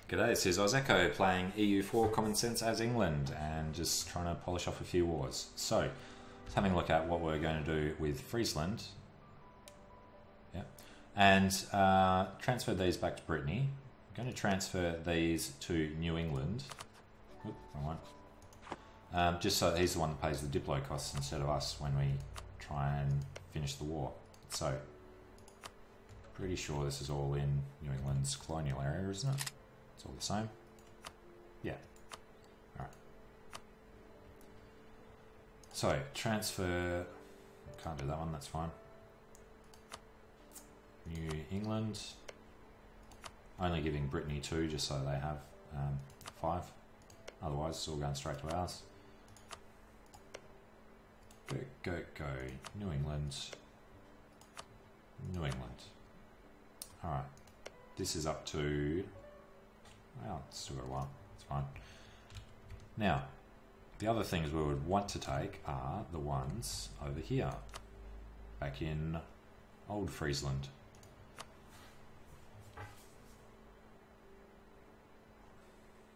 G'day, this is Ozeco playing EU4 Common Sense as England and just trying to polish off a few wars. So, just having a look at what we're going to do with Friesland. Yeah. And transfer these back to Brittany. I'm going to transfer these to New England. Oop, wrong one. Just so he's the one that pays the Diplo costs instead of us when we try and finish the war. So, pretty sure this is all in New England's colonial area, isn't it? It's all the same. Yeah. Alright. So, transfer... Can't do that one, that's fine. New England. Only giving Brittany 2 just so they have 5. Otherwise, it's all going straight to ours. Go, go, go. New England. New England. Alright. This is up to... Well, it's still got a while. It's fine. Now, the other things we would want to take are the ones over here. Back in Old Friesland.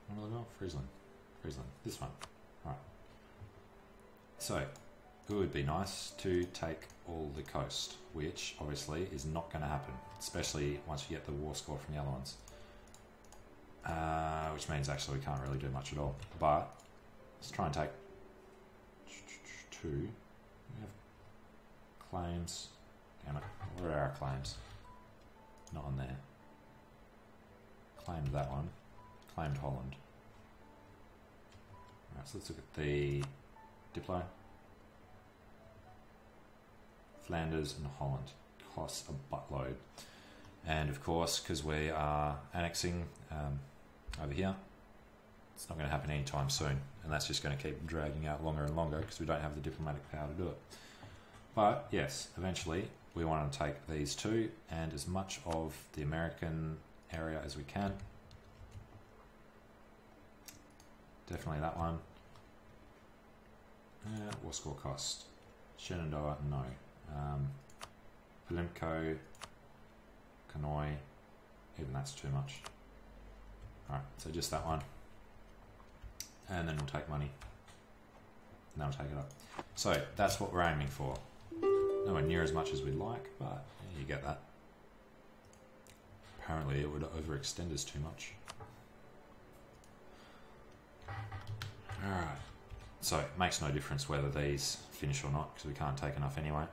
Where will I go? Friesland. Friesland. This one. Alright. So, it would be nice to take all the coast, which obviously is not going to happen, especially once you get the war score from the other ones. Which means actually we can't really do much at all. But let's try and take 2. We have claims. Damn it. Where are our claims? Not on there. Claimed that one. Claimed Holland. Alright, so let's look at the Diplo. Flanders and Holland. Costs a buttload. And of course, because we are annexing over here, it's not going to happen anytime soon, and that's just going to keep dragging out longer and longer because we don't have the diplomatic power to do it. But yes, eventually we want to take these two and as much of the American area as we can. Definitely that one. War score cost. Shenandoah, no. Pimlico, Kanoi, even that's too much. Alright, so just that one. And then we'll take money. And then we'll take it up. So, that's what we're aiming for. Nowhere near as much as we'd like, but yeah, you get that. Apparently it would overextend us too much. Alright. So, it makes no difference whether these finish or not, because we can't take enough anyway.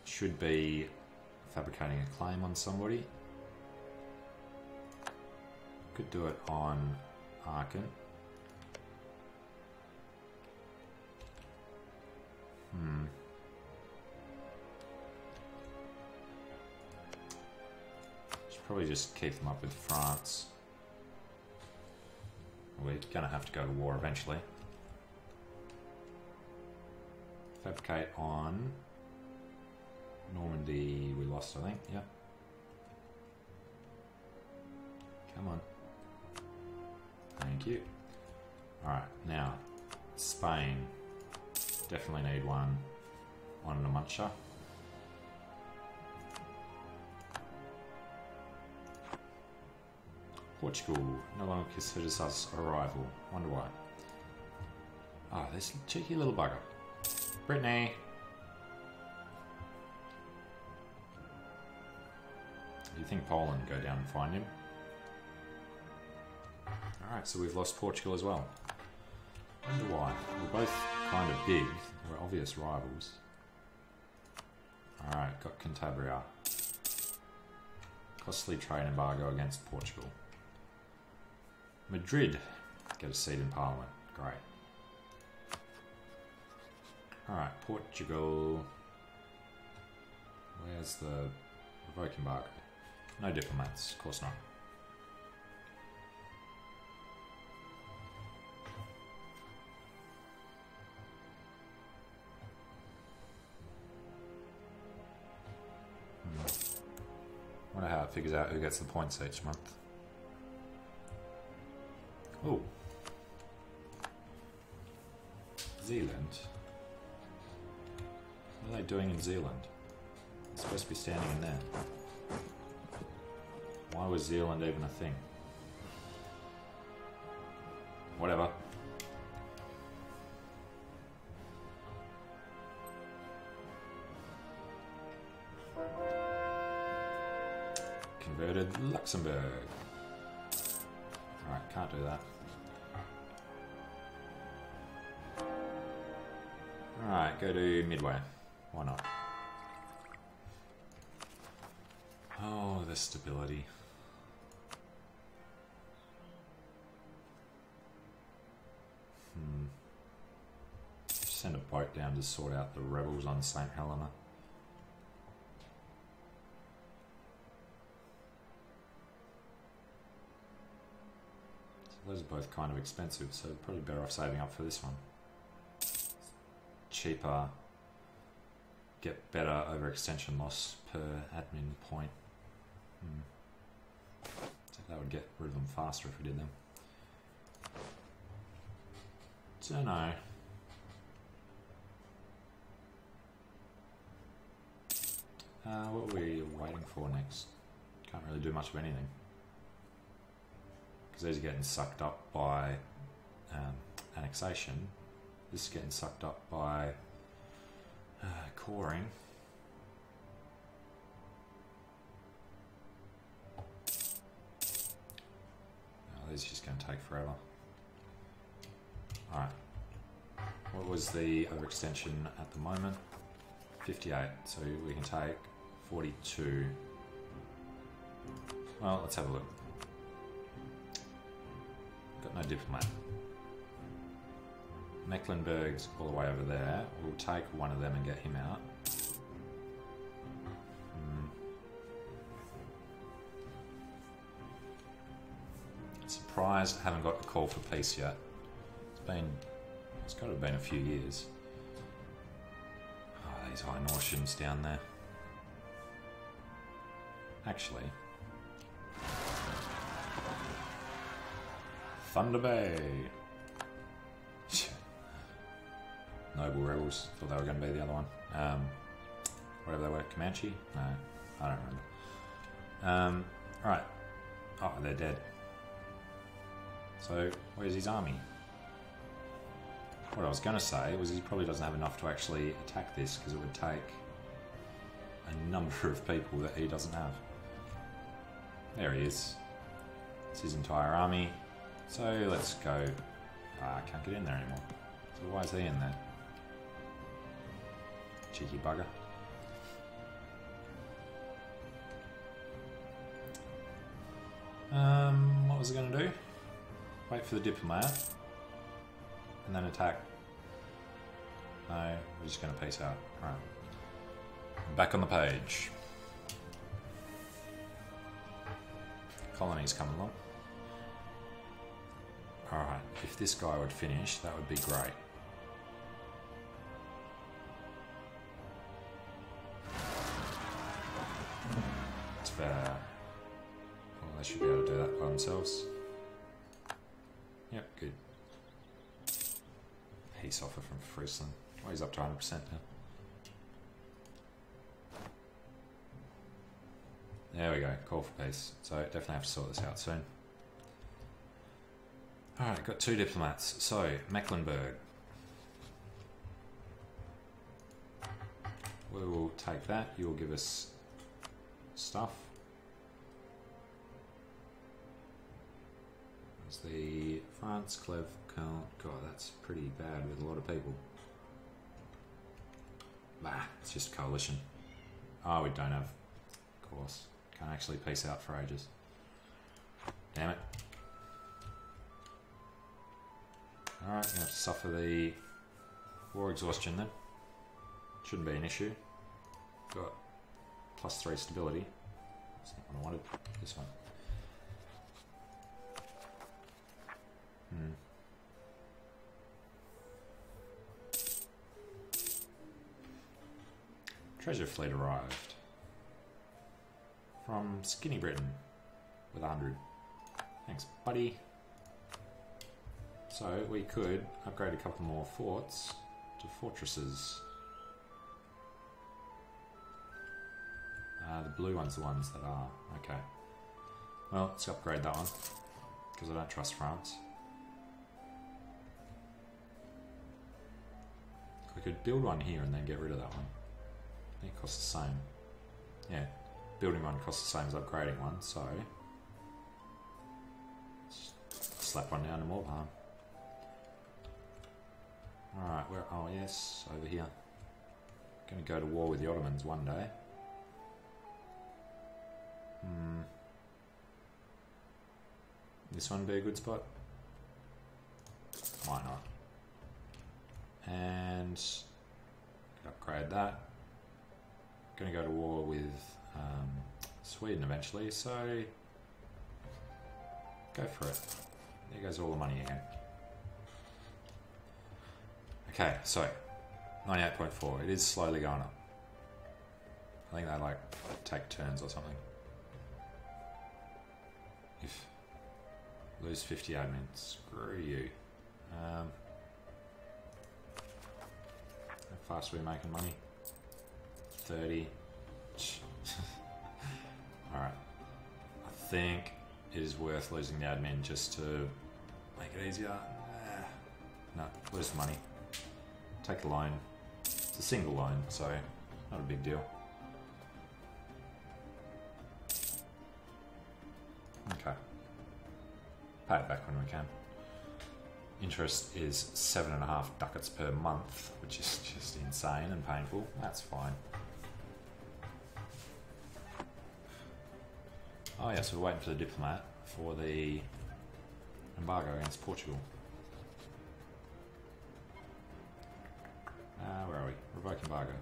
Should be fabricating a claim on somebody. Could do it on Aachen. Should probably just keep them up with France. We're gonna have to go to war eventually. Fabricate on Normandy, we lost, I think. Yep. Come on. Thank you. Alright, now, Spain. Definitely need one in a muncher. Portugal no longer considers us a rival. Wonder why. Ah, this cheeky little bugger. Brittany! Do you think Poland go down and find him? Alright, so we've lost Portugal as well. Wonder why. We're both kind of big. We're obvious rivals. Alright, got Cantabria. Costly trade embargo against Portugal. Madrid. Get a seat in Parliament. Great. Alright, Portugal. Where's the revoke embargo? No diplomats, of course not. Wonder how it figures out who gets the points each month. Oh. Zealand. What are they doing in Zealand? They're supposed to be standing in there. 1, Why was Zealand even a thing? Whatever. Converted Luxembourg. Alright, can't do that. Alright, go to Midway. Why not? Oh, the stability. Send a boat down to sort out the rebels on St. Helena. So those are both kind of expensive, so probably better off saving up for this one. Cheaper, get better overextension loss per admin point. So that would get rid of them faster if we did them. Don't know. What were we waiting for next? Can't really do much of anything. Because these are getting sucked up by annexation. This is getting sucked up by coring. Oh, these are just going to take forever. Alright. What was the overextension at the moment? 58. So we can take 42. Well, let's have a look. Got no diplomat. Mecklenburg's all the way over there. We'll take one of them and get him out. Surprised I haven't got the call for peace yet. It's got to have been a few years. Oh, these High Nortians down there. Actually, Thunder Bay. Noble Rebels. Thought they were going to be the other one. Whatever they were. Comanche? No, I don't remember. Right. Oh, they're dead. So, where's his army? What I was going to say was he probably doesn't have enough to actually attack this because it would take a number of people that he doesn't have. There he is. It's his entire army. So let's go. I can't get in there anymore. So why is he in there? Cheeky bugger. What was I going to do? Wait for the diplomat. And then attack. No, we're just going to peace out. Alright. Back on the page. Colonies coming along. Alright, if this guy would finish, that would be great. It's fair. Well, they should be able to do that by themselves. Yep, good. Peace offer from Friesland. Well, he's up to 100% now. There we go, call for peace. So definitely have to sort this out soon. Alright, got 2 diplomats. So, Mecklenburg. We will take that. You'll give us stuff. There's the France, Cleve, Count. God, that's pretty bad with a lot of people. Bah, it's just a coalition. Oh, we don't have, of course. Can't actually peace out for ages. Damn it. Alright, you have to suffer the war exhaustion then. Shouldn't be an issue. Got +3 stability. That's not what I wanted. This one. Treasure fleet arrived. From Skinny Britain with 100. Thanks, buddy. So we could upgrade a couple more forts to fortresses. The blue ones are the ones that are. Okay. Well, let's upgrade that one, because I don't trust France. We could build one here and then get rid of that one. I think it costs the same. Yeah, building one costs the same as upgrading one, so slap one down to more harm. Alright, where? Oh yes, over here. Gonna go to war with the Ottomans one day. This one be a good spot? Why not? And upgrade that. Gonna go to war with Sweden eventually, so go for it. There goes all the money again. Okay, so 98.4. It is slowly going up. I think they like take turns or something. If lose 50 admin, screw you. How fast are we making money? 30. Alright. I think it is worth losing the admin just to make it easier. No, lose the money. Take the loan. It's a single loan, so not a big deal. Okay. Pay it back when we can. Interest is 7.5 ducats per month, which is just insane and painful. That's fine. Oh yes, we're waiting for the diplomat for the embargo against Portugal. Where are we? Revoke embargo.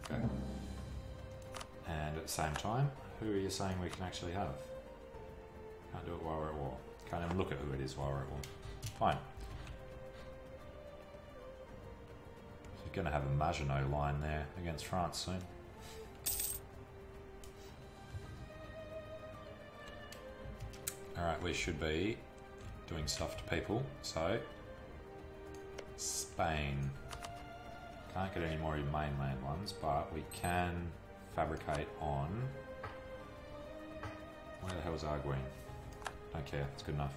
Okay. And at the same time, who are you saying we can actually have? Can't do it while we're at war. Can't even look at who it is while we're at war. Fine. So you're going to have a Maginot line there against France soon. Alright, we should be doing stuff to people. So, Spain. Can't get any more mainland ones, but we can fabricate on... Where the hell is Arguin? Don't care, it's good enough.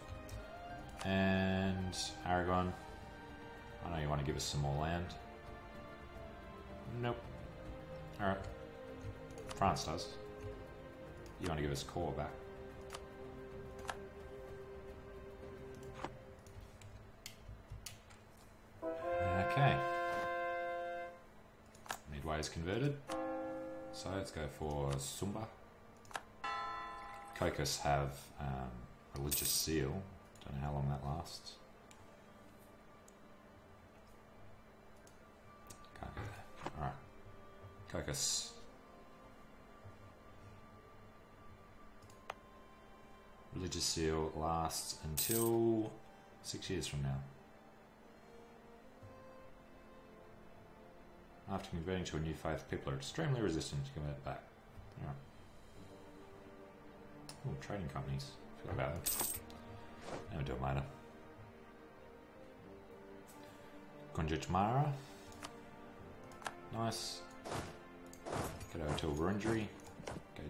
And Aragon. I know you want to give us some more land. Nope. Alright. France does. You want to give us core back. Okay. Midway is converted. So let's go for Sumba. Caucasus have religious seal. Don't know how long that lasts. Can't go there. Alright. Caucasus. Religious seal lasts until 6 years from now. After converting to a new faith, people are extremely resistant to convert back. Alright. Oh, trading companies. Forgot about them. I'll do it later. Konjitmara. Nice. Get over to Wurundjeri. Okay.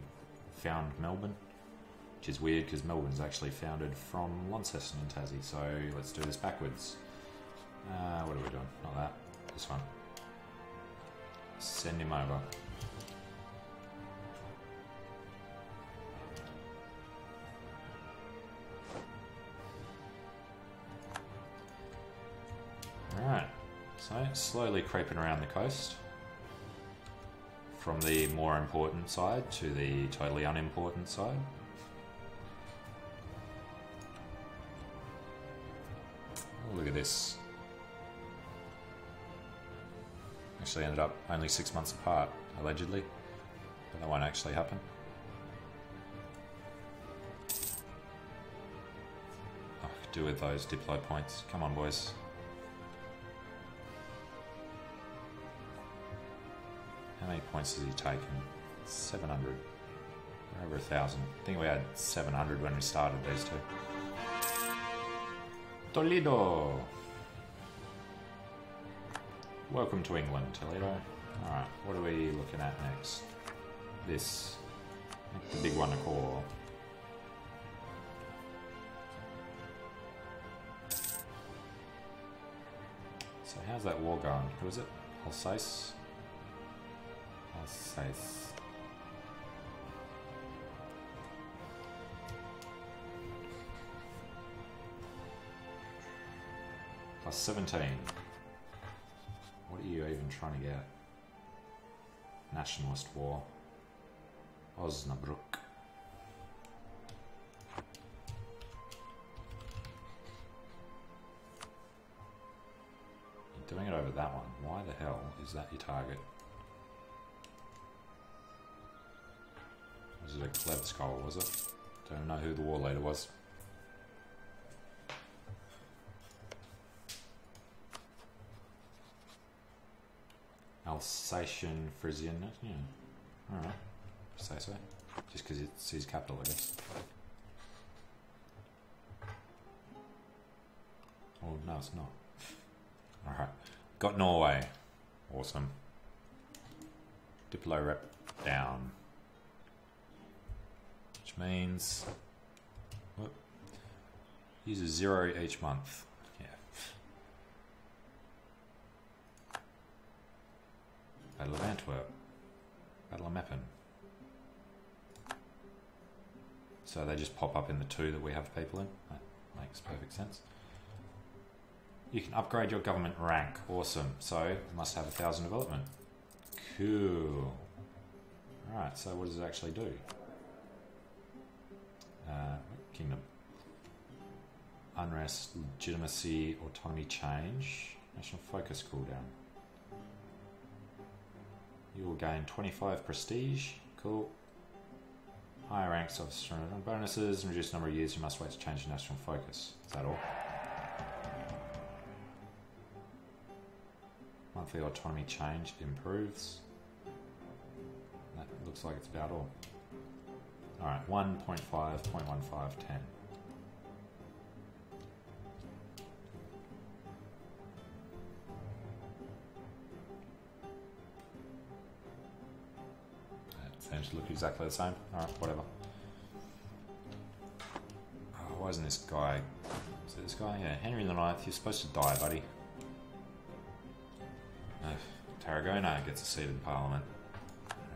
Found Melbourne. Which is weird because Melbourne's actually founded from Launceston in Tassie. So let's do this backwards. What are we doing? Not that. This one. Send him over. Alright, so slowly creeping around the coast from the more important side to the totally unimportant side. Oh, look at this. Actually ended up only 6 months apart, allegedly, but that won't actually happen. Oh, I could do with those diplo points. Come on, boys. How many points has he taken? 700. We're over 1,000. I think we had 700 when we started these two. Toledo! Welcome to England, Toledo. Alright, what are we looking at next? This. Make the big one a core. So how's that war going? Who is it? Alsace? Alsace. Plus 17. What are you even trying to get? Nationalist war. Osnabrück. You're doing it over that one. Why the hell is that your target? Was it a clever skull, was it? Don't know who the war leader was. Alsatian Frisian, yeah. Alright. Say so. Just because it's his capital, I guess. Oh, no, it's not. Alright. Got Norway. Awesome. Diplo rep down. Which means... Whoop, uses 0 each month. Yeah. Battle of Antwerp. Battle of Meppen. So they just pop up in the 2 that we have people in. That makes perfect sense. You can upgrade your government rank. Awesome. So you must have 1,000 development. Cool. Alright, so what does it actually do? Kingdom. Unrest, legitimacy, autonomy change. National focus cooldown. You will gain 25 prestige. Cool. Higher ranks of bonuses and reduced number of years you must wait to change your national focus. Is that all? Monthly autonomy change improves. That looks like it's about all. Alright, 1.5, 0.15, 10. Seems to look exactly the same. Alright, whatever. Oh, why isn't this guy... Is it this guy? Yeah, Henry the Ninth, you're supposed to die, buddy. Tarragona gets a seat in Parliament.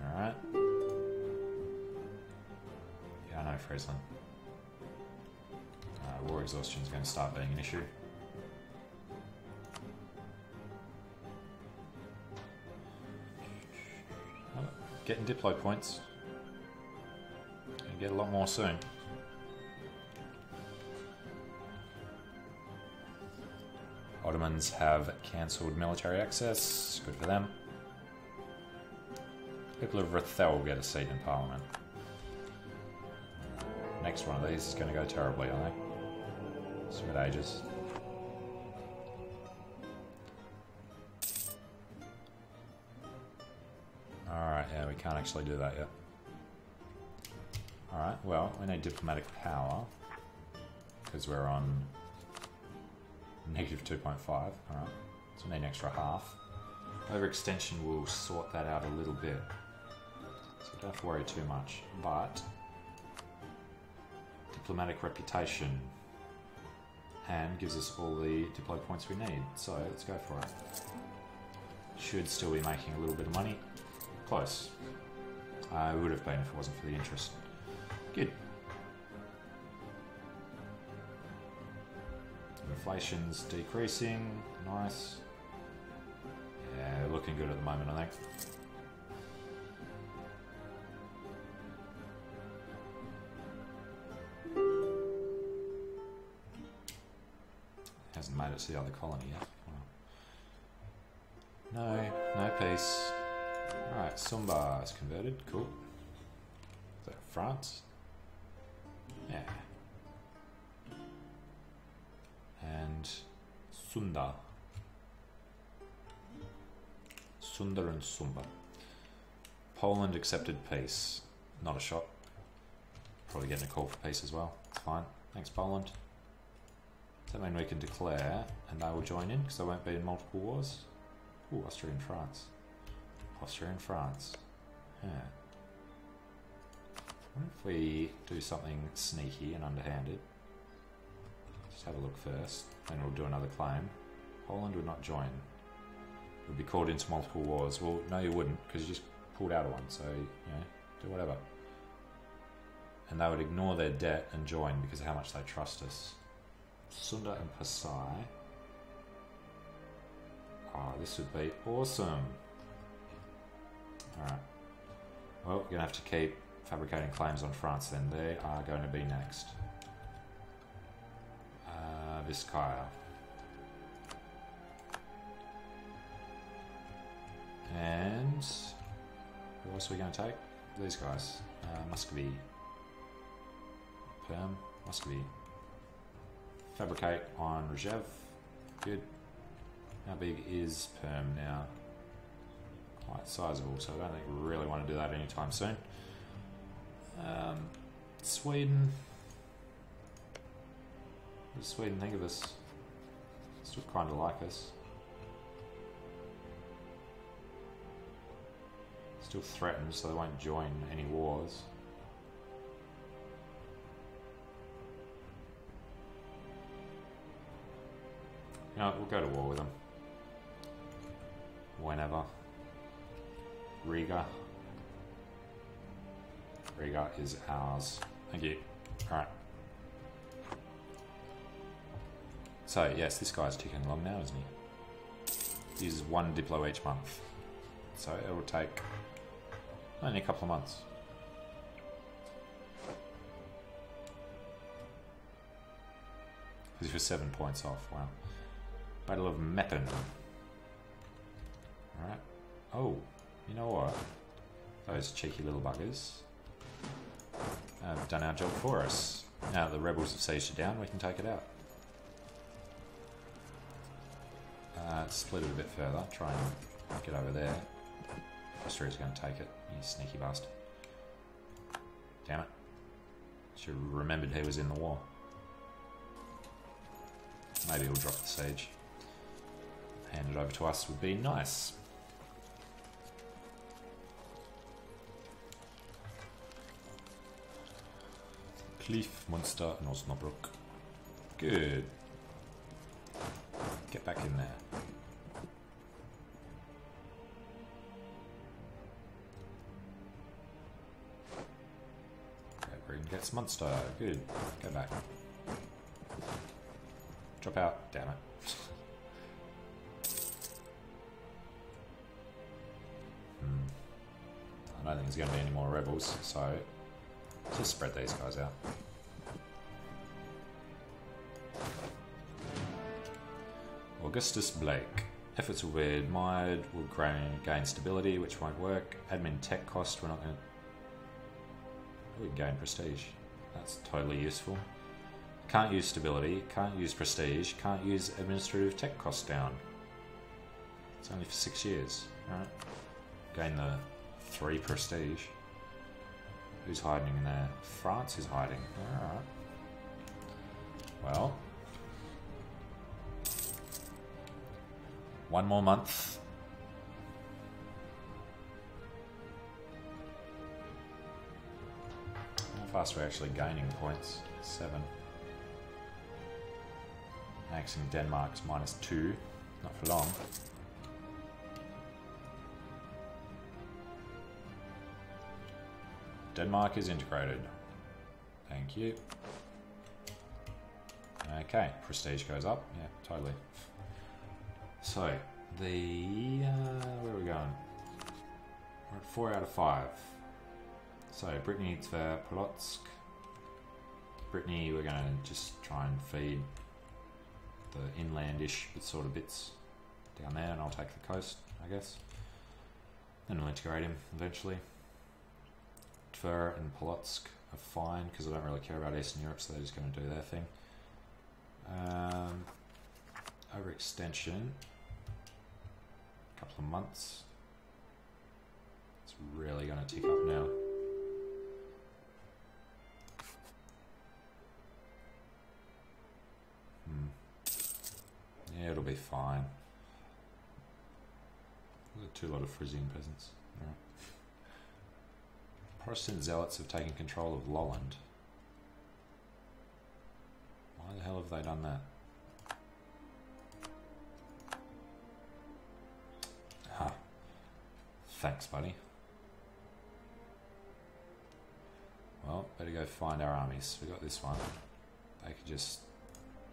Alright. Yeah, I know Friesland. War exhaustion is going to start being an issue. Getting Diplo points. Gonna get a lot more soon. Ottomans have cancelled military access. Good for them. People of Rethel get a seat in Parliament. Next one of these is going to go terribly, I think. See what ages. Alright, yeah, we can't actually do that yet. Alright, well, we need diplomatic power. Because we're on negative 2.5. Alright, so we need an extra half. Overextension will sort that out a little bit. So we don't have to worry too much. But diplomatic reputation hand gives us all the diplo points we need. So let's go for it. Should still be making a little bit of money. Close. It would have been if it wasn't for the interest. Good. Inflation's decreasing. Nice. Yeah, looking good at the moment, I think. Hasn't made it to the other colony yet. Wow. No peace. Alright, Sumba is converted. Cool. Is that France? Yeah. And Sunda. Sunda and Sumba. Poland accepted peace. Not a shot. Probably getting a call for peace as well. It's fine. Thanks, Poland. Does that mean we can declare and they will join in because they won't be in multiple wars? Ooh, Austria and France. Austria and France. Yeah. What if we do something sneaky and underhanded? Just have a look first, then we'll do another claim. Poland would not join. Would be called into multiple wars. Well, no, you wouldn't, because you just pulled out of one. So, you know, do whatever. And they would ignore their debt and join because of how much they trust us. Sunda and Pasai. Oh, this would be awesome. Alright. Well, we're going to have to keep fabricating claims on France then. They are going to be next. Vizcaya. And who else are we going to take? These guys. Muscovy. Perm. Muscovy. Fabricate on Rjev. Good. How big is Perm now? Quite sizable, so I don't think we really want to do that anytime soon. Sweden. What does Sweden think of us? Still kind of like us. Still threatened, so they won't join any wars. You know, we'll go to war with them. Whenever. Riga. Riga is ours. Thank you. Alright. So, yes, this guy's ticking along now, isn't he? He uses 1 Diplo each month. So it will take only a couple of months. Because he was 7 points off, wow. Battle of Meppen. Alright. Oh, you know what? Those cheeky little buggers have done our job for us. Now that the rebels have sieged it down, we can take it out. Split it a bit further, try and get over there. Austria's going to take it, you sneaky bastard. Damn it. Should have remembered he was in the war. Maybe he'll drop the siege. Hand it over to us would be nice. Cliff, Munster, and Osnabrück. Good. Get back in there. Great Britain gets Munster. Good. Go back. Drop out. Damn it. I don't think there's going to be any more rebels, so just spread these guys out. Augustus Blake. Efforts will be admired, will gain stability, which won't work. Admin tech cost, we're not going to... We can gain prestige. That's totally useful. Can't use stability, can't use prestige, can't use administrative tech cost down. It's only for 6 years. Alright. Gain the 3 prestige. Who's hiding in there? France is hiding. Alright. Well. 1 more month. How fast are we actually gaining points? 7. Annexing Denmark's -2. Not for long. Denmark is integrated. Thank you. Okay, prestige goes up. Yeah, totally. So, where are we going? We're at 4 out of 5. So, Brittany to Polotsk. Brittany, we're going to just try and feed the inlandish sort of bits down there, and I'll take the coast, I guess. Then we'll integrate him eventually. Tver and Polotsk are fine, because I don't really care about Eastern Europe, so they're just going to do their thing. Overextension. Couple of months. It's really going to tick up now. Yeah, it'll be fine. There's a 2 lot of Frisian peasants. Alright. Protestant zealots have taken control of Lolland. Why the hell have they done that? Thanks, buddy. Well, better go find our armies. We got this one. They could just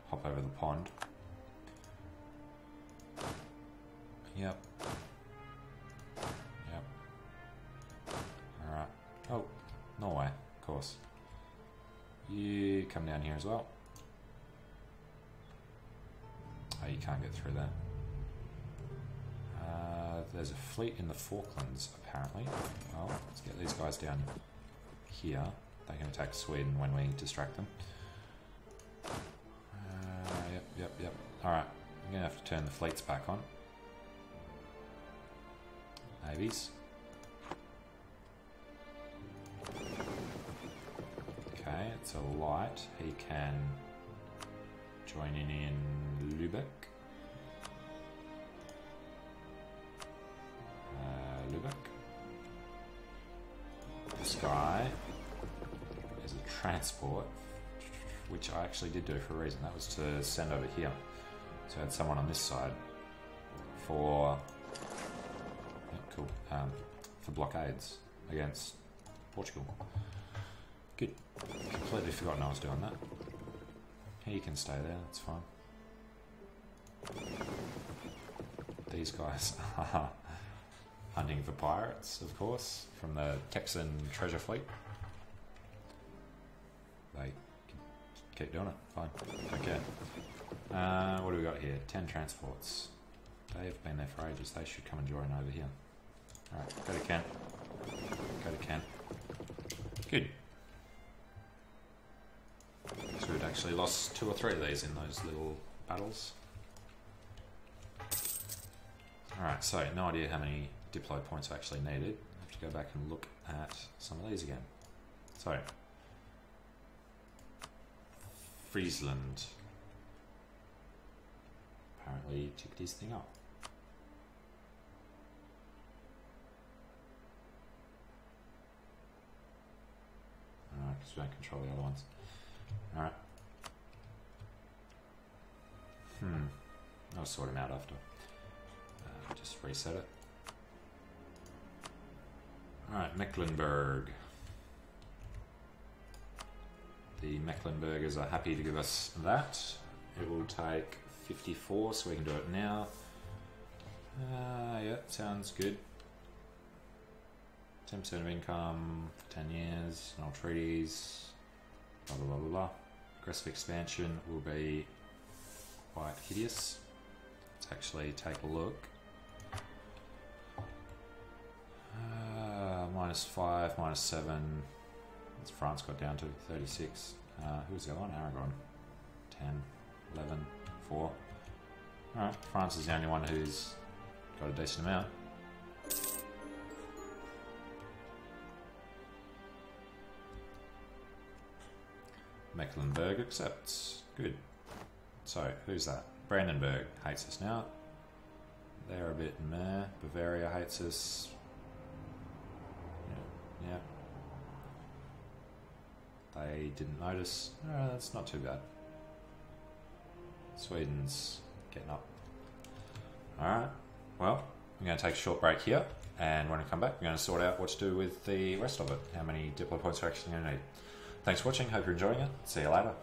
hop over the pond. Yep. Yep. Alright. Oh, Norway, of course. You come down here as well. Oh, you can't get through that. There's a fleet in the Falklands, apparently. Well, let's get these guys down here. They can attack Sweden when we distract them. Yep. Alright, I'm going to have to turn the fleets back on. Navies. Okay, it's a light. He can join in Lübeck. This guy is a transport, which I actually did do for a reason. That was to send over here. So I had someone on this side for for blockades against Portugal. Good. Completely forgotten I was doing that. He can stay there, that's fine. These guys are hunting for pirates, of course, from the Texan treasure fleet. They keep doing it, fine, okay. What do we got here? 10 transports. They've been there for ages, they should come and join over here. Alright, go to Kent. Go to Kent. Good. So we'd actually lost 2 or 3 of these in those little battles. Alright, so no idea how many diplo points I actually needed. I have to go back and look at some of these again. So, Friesland apparently checked his thing up. Because we don't control the other ones. Alright. I'll sort him out after. Just reset it. Alright, Mecklenburg. The Mecklenburgers are happy to give us that. It will take 54, so we can do it now. Yeah, sounds good. 10% of income, 10 years, no treaties, blah blah blah blah blah. Aggressive expansion will be quite hideous. Let's actually take a look. -5, -7. What's France got down to? 36. Who's the other one? Aragon. 10, 11, 4. Alright, France is the only one who's got a decent amount. Mecklenburg accepts. Good. So, who's that? Brandenburg hates us now. They're a bit meh. Bavaria hates us. Yeah. They didn't notice. That's not too bad. Sweden's getting up. Alright. Well, I'm going to take a short break here. And when I come back, we're going to sort out what to do with the rest of it. How many diplo points are actually going to need. Thanks for watching. Hope you're enjoying it. See you later.